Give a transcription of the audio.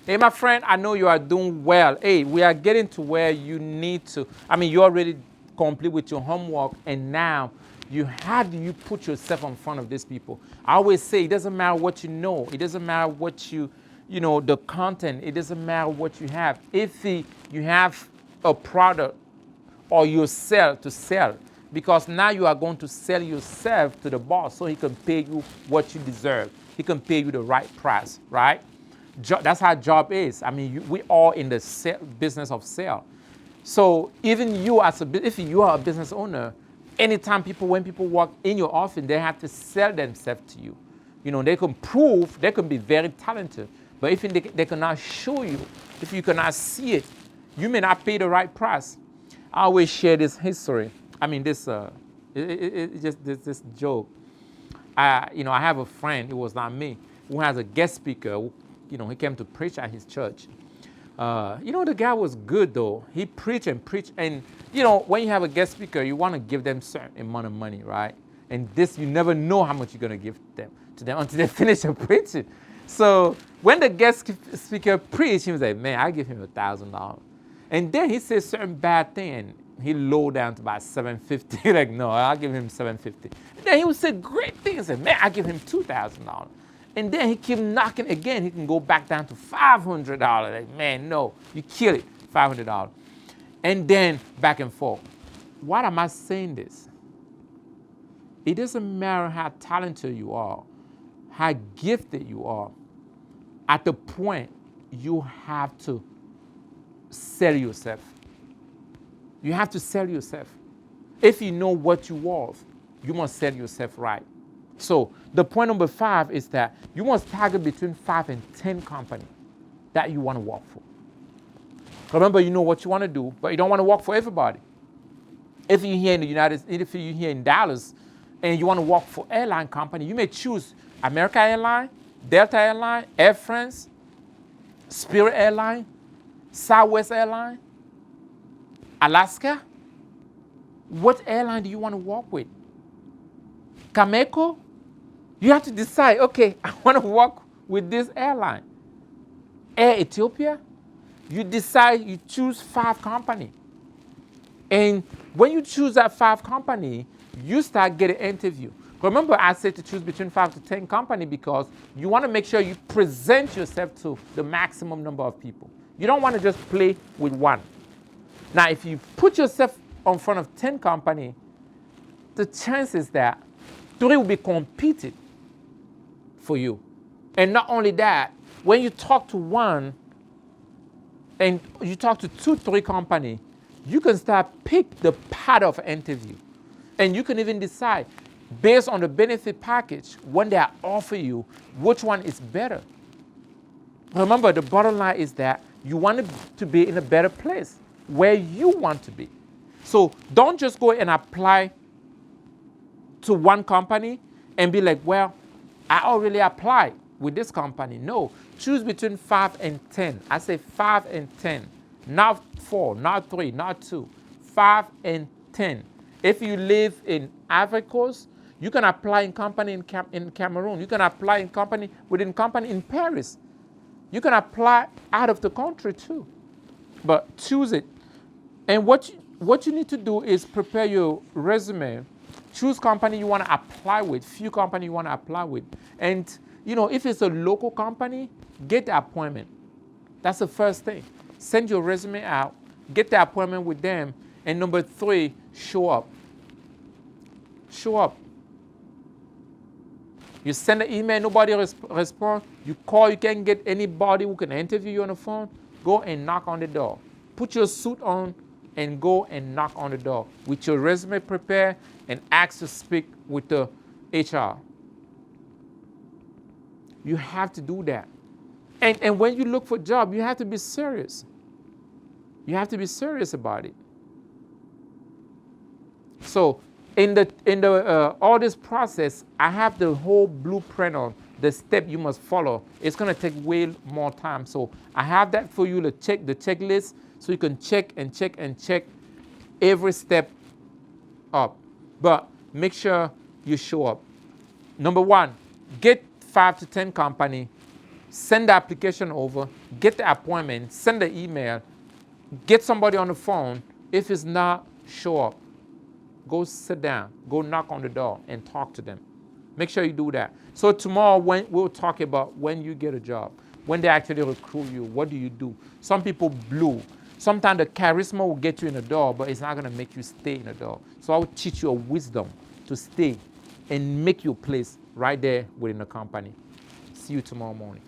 Hey, my friend, I know you are doing well. Hey, we are getting to where you need to. I mean, you're already complete with your homework, and now you put yourself in front of these people. I always say it doesn't matter what you know. It doesn't matter what the content. It doesn't matter what you have. If you have a product or you sell to sell, because now you are going to sell yourself to the boss so he can pay you what you deserve. He can pay you the right price, right? That's how job is. I mean, we all in the business of sale. So even you if you are a business owner, when people walk in your office, they have to sell themselves to you. They can prove, they can be very talented, but if they cannot show you, if you cannot see it, you may not pay the right price. I always share this history. I mean, this joke. I have a friend, it was not me, who has a guest speaker. He came to preach at his church. The guy was good though. He preached and preached. And, when you have a guest speaker, you want to give them certain amount of money, right? And this, you never know how much you're going to give to them until they finish the preaching. So when the guest speaker preached, he was like, man, I give him $1,000. And then he said certain bad thing, and he lowered down to about $750. Like, no, I'll give him $750. And then he would say great things. And man, I give him $2,000. And then he keep knocking again. He can go back down to $500. Like, man, no, you kill it, $500. And then back and forth. Why am I saying this? It doesn't matter how talented you are, how gifted you are. At the point, you have to sell yourself. You have to sell yourself. If you know what you worth, you must sell yourself right. So the point number 5 is that you must target between 5 and 10 companies that you want to work for. Remember, you know what you want to do, but you don't want to work for everybody. If you're here in the United States, if you're here in Dallas, and you want to work for airline company, you may choose American Airlines, Delta Airlines, Air France, Spirit Airlines, Southwest Airlines, Alaska. What airline do you want to work with? Cameco? You have to decide, okay, I want to work with this airline. Air Ethiopia? You decide, you choose 5 companies. And when you choose that 5 company, you start getting interview. Remember, I said to choose between 5 to 10 companies because you want to make sure you present yourself to the maximum number of people. You don't want to just play with one. Now, if you put yourself in front of 10 companies, the chances that 3 will be competing for you. And not only that, when you talk to one and you talk to 2, 3 companies, you can start pick the part of interview. And you can even decide, based on the benefit package, when they offer you, which one is better. Remember, the bottom line is that you want to be in a better place where you want to be. So don't just go and apply to one company and be like, well, I already applied with this company. No, choose between 5 and 10. I say 5 and 10, not 4, not 3, not 2, 5 and 10. If you live in Ivory Coast, you can apply in company in Cameroon. You can apply in company in Paris. You can apply out of the country too. But choose it. And what you need to do is prepare your resume. Choose company you want to apply with, few company you want to apply with. And if it's a local company, get the appointment. That's the first thing. Send your resume out, get the appointment with them. And number 3, show up. Show up. You send an email, nobody responds. You call, you can't get anybody who can interview you on the phone. Go and knock on the door. Put your suit on and go and knock on the door with your resume prepared and ask to speak with the HR. You have to do that. And when you look for a job, you have to be serious. You have to be serious about it. So in the all this process, I have the whole blueprint on the step you must follow. It's going to take way more time. So I have that for you to check the checklist so you can check and check and check every step up. But make sure you show up. Number 1, get 5 to 10 company, send the application over, get the appointment, send the email, get somebody on the phone. If it's not, show up. Go sit down, go knock on the door and talk to them. Make sure you do that. So tomorrow we'll talk about when you get a job, when they actually recruit you, what do you do? Some people blew. Sometimes the charisma will get you in the door, but it's not going to make you stay in the door. So I will teach you a wisdom to stay and make your place right there within the company. See you tomorrow morning.